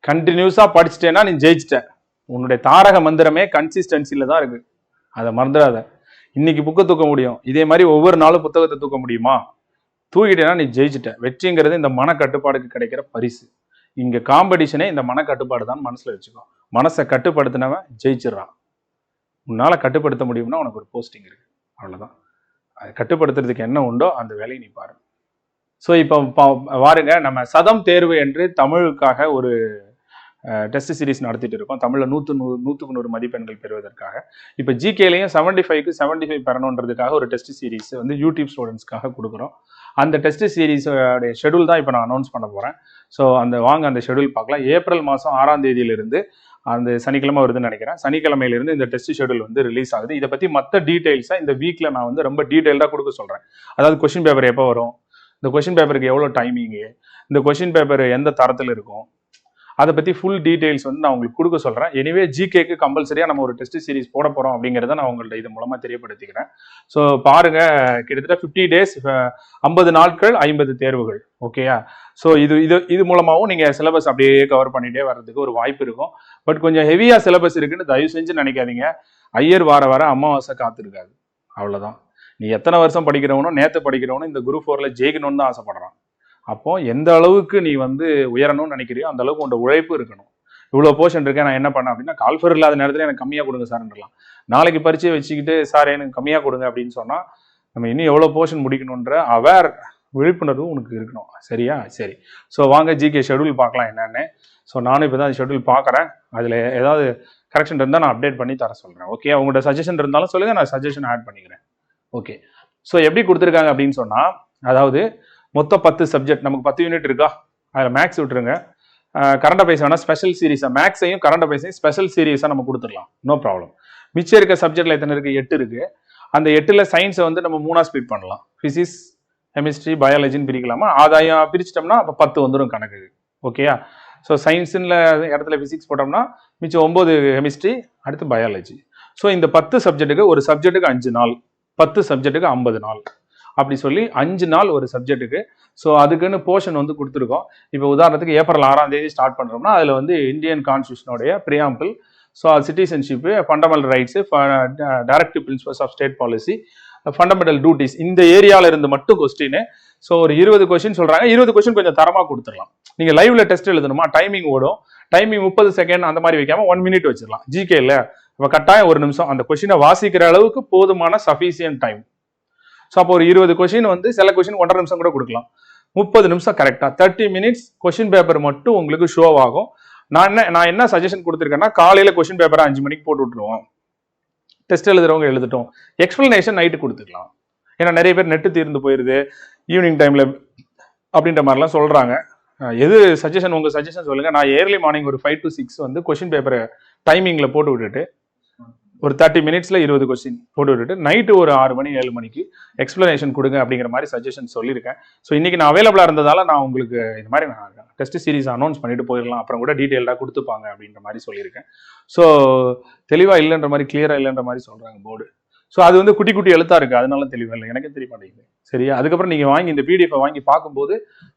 கண்டினியூஸா படிச்சுட்டேன்னா நீ ஜெயிச்சிட்ட. உன்னுடைய தாரக மந்திரமே கன்சிஸ்டன்சில தான் இருக்கு. அதை மறந்துடாத. இன்னைக்கு புக்கை தூக்க முடியும், இதே மாதிரி ஒவ்வொரு நாளும் புத்தகத்தை தூக்க முடியுமா? தூக்கிட்டேன்னா நீ ஜெயிச்சிட்ட. வெற்றிங்கிறது இந்த மனக்கட்டுப்பாடுக்கு கிடைக்கிற பரிசு. இங்க காம்படிஷனே இந்த மனக்கட்டுப்பாடு தான் மனசுல வச்சுக்கோ. மனசை கட்டுப்படுத்தினவன் ஜெயிச்சிடறான். உன்னால கட்டுப்படுத்த முடியும்னா உனக்கு ஒரு போஸ்டிங் இருக்கு, அவ்வளவுதான். அதை கட்டுப்படுத்துறதுக்கு என்ன உண்டோ அந்த வேலையை நீ பாரு. ஸோ இப்போ பாருங்க, நம்ம சதம் தேர்வு என்று தமிழுக்காக ஒரு டெஸ்ட் சீரிஸ் நடத்திட்டு இருக்கோம். தமிழில் 100க்கு 100 மதிப்பெண்கள் பெறுவதற்காக. இப்போ ஜிகேலையும் 75க்கு 75 பெறணுன்றதுக்காக ஒரு டெஸ்ட் சீரிஸ் வந்து யூடியூப் ஸ்டூடெண்ட்ஸ்க்காக கொடுக்குறோம். அந்த டெஸ்ட் சீரிஸோடைய ஷெடியூல் தான் இப்போ நான் அனௌன்ஸ் பண்ண போகிறேன். ஸோ அந்த ஷெடியூல் பார்க்கலாம். ஏப்ரல் மாதம் 6ஆம் தேதியிலிருந்து, அந்த சனிக்கிழமை வருதுன்னு நினைக்கிறேன், சனிக்கிழமையிலிருந்து இந்த டெஸ்ட் ஷெடியூல் வந்து ரிலீஸ் ஆகுது. இதை பற்றி மற்ற டீட்டெயில்ஸாக இந்த வீக்கில் நான் வந்து ரொம்ப டீட்டெயில்டாக கொடுக்க சொல்கிறேன். அதாவது கொஷின் பேப்பர் எப்போ வரும், இந்த கொஷின் பேப்பருக்கு எவ்வளோ டைமிங்கு, இந்த கொஷின் பேப்பர் எந்த தரத்தில் இருக்கும், அதை பற்றி ஃபுல் டீட்டெயில்ஸ் வந்து நான் உங்களுக்கு கொடுக்க சொல்கிறேன். எனிவே ஜிகேக்கு கம்பல்சரியாக நம்ம ஒரு டெஸ்ட் சீரிஸ் போட போகிறோம் அப்படிங்கிறத நான் உங்கள்ட்ட இது மூலமாக தெரியப்படுத்திக்கிறேன். ஸோ பாருங்கள், கிட்டத்தட்ட 50 டேஸ், 50 நாட்கள் 50 தேர்வுகள். ஓகேயா? ஸோ இது மூலமாகவும் நீங்கள் சிலபஸ் அப்படியே கவர் பண்ணிகிட்டே வர்றதுக்கு ஒரு வாய்ப்பு இருக்கும். பட் கொஞ்சம் ஹெவியாக சிலபஸ் இருக்குன்னு தயவு செஞ்சு நினைக்காதீங்க. ஐயர் வர அமாவாசை காத்திருக்காது, அவ்வளோதான். நீ எத்தனை வருஷம் படிக்கிறவனும் நேற்று படிக்கிறவனும் இந்த குரூப் 4ல் ஜெயிக்கணும்னு தான் ஆசைப்படுறான். அப்போ எந்த அளவுக்கு நீ வந்து உயரணும்னு நினைக்கிறியோ அந்த அளவுக்கு உன்னோட உழைப்பு இருக்கணும். இவ்வளோ போர்ஷன் இருக்கேன், நான் என்ன பண்ணேன் அப்படின்னா, கால்ஃபர் இல்லாத நேரத்தில் எனக்கு கம்மியாக கொடுங்க சார்ன்றலாம். நாளைக்கு பரிச்சை வச்சுக்கிட்டு சார் எனக்கு கம்மியாக கொடுங்க அப்படின்னு சொன்னால் நம்ம இன்னும் எவ்வளோ போர்ஷன் முடிக்கணுன்ற விழிப்புணர்வு உனக்கு இருக்கணும். சரியா? சரி. ஸோ வாங்க ஜிகே ஷெடியூல் பார்க்கலாம் என்னென்னு. ஸோ நானும் இப்போ தான் ஷெடியூல் பார்க்குறேன். அதில் ஏதாவது கரெக்ஷன் இருந்தால் நான் அப்டேட் பண்ணி தர சொல்கிறேன். ஓகே? உங்களோட சஜஷன் இருந்தாலும் சொல்லுங்கள், நான் சஜஷன் ஆட் பண்ணிக்கிறேன். ஓகே. ஸோ எப்படி கொடுத்துருக்காங்க அப்படின்னு சொன்னால், அதாவது மொத்தம் 10 சப்ஜெக்ட், நமக்கு 10 யூனிட் இருக்கா, அதில் மேக்ஸ் விட்டுருங்க. கரண்ட் அஃபேர்ஸ் வேணால் ஸ்பெஷல் சீரீஸாக, மேக்ஸையும் கரண்ட் அஃபேர்ஸையும் ஸ்பெஷல் சீரீஸாக நம்ம கொடுத்துடலாம், நோ ப்ராப்ளம். மிச்சம் இருக்க சப்ஜெக்டில் எத்தனை இருக்குது? 8 இருக்குது. அந்த 8ல் சயின்ஸை வந்து நம்ம 3ஆக ஸ்பிளிட் பண்ணலாம். ஃபிசிக்ஸ், கெமிஸ்ட்ரி, பயாலஜின்னு பிரிக்கலாமா? ஆதாயம் பிரிச்சிட்டோம்னா அப்போ 10 வந்துடும் கணக்கு. ஓகேயா? ஸோ சயின்ஸுன்னு இடத்துல ஃபிசிக்ஸ் போட்டோம்னா மிச்சம் 9 கெமிஸ்ட்ரி, அடுத்து பயாலஜி. ஸோ இந்த 10 சப்ஜெக்ட்டுக்கு, ஒரு சப்ஜெக்ட்டுக்கு 5 நாள், 10 சப்ஜெக்ட்டுக்கு 50 நாள், அப்படி சொல்லி 5 நாள் ஒரு சப்ஜெக்ட்டுக்கு. ஸோ அதுக்குன்னு போர்ஷன் வந்து கொடுத்துருக்கோம். இப்போ உதாரணத்துக்கு ஏப்ரல் 6ஆம் தேதி ஸ்டார்ட் பண்ணுறோம்னா அதில் வந்து இந்தியன் கான்ஸ்டியூஷனுடைய preamble, so citizenship, fundamental rights, directive principles of state policy, fundamental duties, இந்த ஏரியாவில் இருந்து மட்டும் கொஸ்டின். ஸோ ஒரு 20 கொஸ்டின் சொல்கிறாங்க. 20 கொஸ்டின் கொஞ்சம் தரமாக கொடுத்துடலாம். நீங்கள் லைவ்ல டெஸ்ட் எழுதணுமா, டைமிங் ஓடும், டைமிங் 30 செகண்ட் அந்த மாதிரி வைக்காம 1 மினிட் வச்சிடலாம். ஜிகே இல்லை, இப்போ கட்டாயம் 1 நிமிஷம் அந்த கொஸ்டினை வாசிக்கிற அளவுக்கு போதுமான சஃபிஷியன்ட் டைம். ஸோ அப்போ ஒரு 20 கொஸ்டின் வந்து, சில கொஸ்டின் 1.5 நிமிஷம் கூட கொடுக்கலாம். 30 நிமிஷம் கரெக்டாக 30 மினிட்ஸ் கொஸ்டின் பேப்பர் மட்டும் உங்களுக்கு ஷோ ஆகும். நான் என்ன சஜஷன் கொடுத்துருக்கேன்னா, காலையில் கொஸ்டின் பேப்பரை 5 மணிக்கு போட்டு விட்டுருவோம், டெஸ்ட் எழுதுறவங்க எழுதட்டும், எக்ஸ்பிளனேஷன் நைட்டு கொடுத்துக்கலாம். ஏன்னா நிறைய பேர் நெட்டு தீர்ந்து போயிடுது ஈவினிங் டைமில் அப்படின்ற மாதிரிலாம் சொல்கிறாங்க. எது சஜஷன், உங்கள் சஜஷன் சொல்லுங்கள். நான் ஏர்லி மார்னிங் ஒரு 5 to 6 வந்து கொஸ்டின் பேப்பரை டைமிங்கில் போட்டு விட்டுட்டு ஒரு 30 மினிட்ஸில் 20 கொஸ்டின் போட்டு விட்டுட்டு நைட்டு ஒரு 6 மணி 7 மணிக்கு எக்ஸ்பிளனேஷன் கொடுங்க அப்படிங்கிற மாதிரி சஜஷன் சொல்லியிருக்கேன். ஸோ இன்றைக்கி நான் அவைலபிளாக இருந்ததால் நான் உங்களுக்கு இந்த மாதிரி நான் டெஸ்ட் சீரிஸ் அனௌன்ஸ் பண்ணிட்டு போயிடலாம், அப்புறம் கூட டீட்டெயிலாக கொடுத்துப்பாங்க அப்படின்ற மாதிரி சொல்லியிருக்கேன். ஸோ தெளிவாக இல்லைன்ற மாதிரி, கிளியராக இல்லைன்ற மாதிரி சொல்கிறாங்க போர்டு. ஸோ அது வந்து குட்டி குட்டி எழுத்தாக இருக்குது, அதனால தெளிவாக இல்லை, எனக்கே தெரிய மாட்டேங்குது. சரியா? அதுக்கப்புறம் நீங்கள் வாங்கி இந்த பிடிஎஃப் வாங்கி பார்க்கும்போது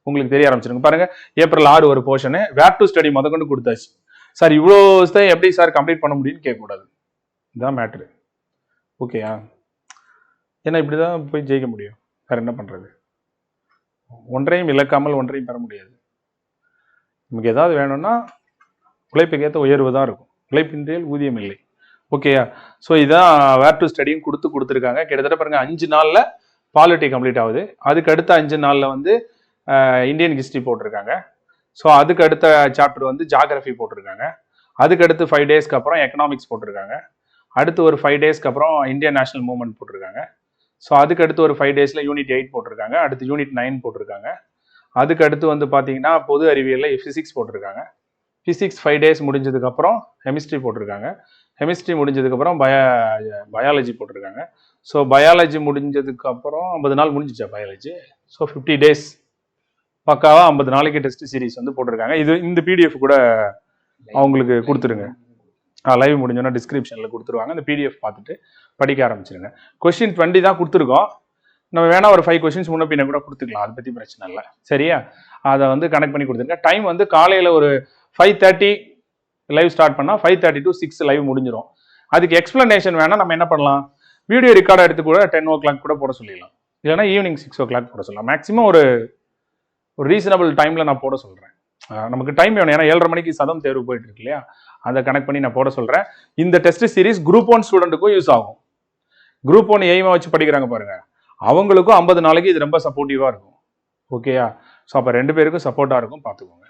உங்களுக்கு தெரிய ஆரம்பிச்சிருங்க. பாருங்கள், ஏப்ரல் 6 ஒரு போர்ஷனு, வேர் டு ஸ்டடி முதற்கொண்டு கொடுத்தாச்சு. சார் இவ்வளோ எப்படி சார் கம்ப்ளீட் பண்ண முடியும்னு கேட்கக்கூடாது, இதுதான் மேட்ரு. ஓகேயா? ஏன்னா இப்படி தான் போய் ஜெயிக்க முடியும், வேறு என்ன பண்ணுறது? ஒன்றையும் இழக்காமல் ஒன்றையும் பெற முடியாது. நமக்கு ஏதாவது வேணும்னா உழைப்புக்கேற்ற உயர்வு தான் இருக்கும், உழைப்பின்றில் ஊதியம் இல்லை. ஓகேயா? ஸோ இதான் வேர் டு ஸ்டடியும் கொடுத்துருக்காங்க. கிட்டத்தட்ட பாருங்க 5 நாளில் பாலிட்டி கம்ப்ளீட் ஆகுது. அதுக்கு அடுத்த 5 நாளில் வந்து இந்தியன் ஹிஸ்ட்ரி போட்டிருக்காங்க. ஸோ அதுக்கு அடுத்த சாப்டர் வந்து ஜாகிரஃபி போட்டிருக்காங்க. அதுக்கு அடுத்து 5 டேஸ்க்கு அப்புறம் எக்கனாமிக்ஸ் போட்டிருக்காங்க. அடுத்து ஒரு 5 டேஸ்க்கு அப்புறம் இந்தியன் நேஷனல் மூவ்மெண்ட் போட்டிருக்காங்க. ஸோ அதுக்கு அடுத்து ஒரு 5 டேஸில் யூனிட் 8 போட்டிருக்காங்க. அடுத்து யூனிட் 9 போட்டிருக்காங்க. அதுக்கு அடுத்து வந்து பார்த்தீங்கன்னா பொது அறிவியலில் ஃபிசிக்ஸ் போட்டிருக்காங்க. ஃபிசிக்ஸ் 5 டேஸ் முடிஞ்சதுக்கப்புறம் கெமிஸ்ட்ரி போட்டிருக்காங்க. கெமிஸ்ட்ரி முடிஞ்சதுக்கப்புறம் பயாலஜி போட்டிருக்காங்க. ஸோ பயாலஜி முடிஞ்சதுக்கப்புறம் 50 நாள் முடிஞ்சிச்சா பயாலஜி. ஸோ 50 டேஸ் பக்காவாக 50 நாளைக்கு டெஸ்ட் சீரிஸ் வந்து போட்டிருக்காங்க. இந்த பிடிஎஃப் கூட அவங்களுக்கு கொடுத்துருங்க. லைவ் முடிஞ்சோன்னா டிஸ்கிரிப்ஷனில் கொடுத்துருவாங்க. அந்த பிடிஎஃப் பார்த்துட்டு படிக்க ஆரம்பிச்சிருங்க. கொஸ்டின் 20 தான் கொடுத்துருக்கோம். நம்ம வேணா ஒரு 5 கொஸ்டின்ஸ் முன்ன பின்ன கூட கொடுத்துக்கலாம், அதை பற்றி பிரச்சனை இல்லை. சரியா? அதை வந்து கனெக்ட் பண்ணி கொடுத்துருங்க. டைம் வந்து காலையில் ஒரு 5:30 லைவ் ஸ்டார்ட் பண்ணால் 5:30 to 6 லைவ் முடிஞ்சிடும். அதுக்கு எக்ஸ்பிளனேஷன் வேணால் நம்ம என்ன பண்ணலாம், வீடியோ ரெக்கார்ட் எடுத்து கூட 10 o'clock கூட போட சொல்லிடலாம், இல்லைனா ஈவினிங் 6 o'clock போட சொல்லலாம். மேக்ஸிமம் ஒரு ரீசனபிள் டைமில் நான் போட சொல்கிறேன். நமக்கு டைம் வேணும், ஏன்னா 7:30 மணிக்கு சதம் தேர்வு போயிட்டு இருக்கு இல்லையா, அதை கனெக்ட் பண்ணி நான் போட சொல்கிறேன். இந்த டெஸ்ட் சீரிஸ் குரூப் 1 ஸ்டூடெண்ட்டுக்கும் யூஸ் ஆகும். குரூப் 1 எய்மை வச்சு படிக்கிறாங்க பாருங்க, அவங்களுக்கும் 50 நாளைக்கு இது ரொம்ப சப்போர்ட்டிவாக இருக்கும். ஓகேயா? ஸோ அப்போ 2 பேருக்கும் சப்போர்ட்டாக இருக்கும், பார்த்துக்கோங்க.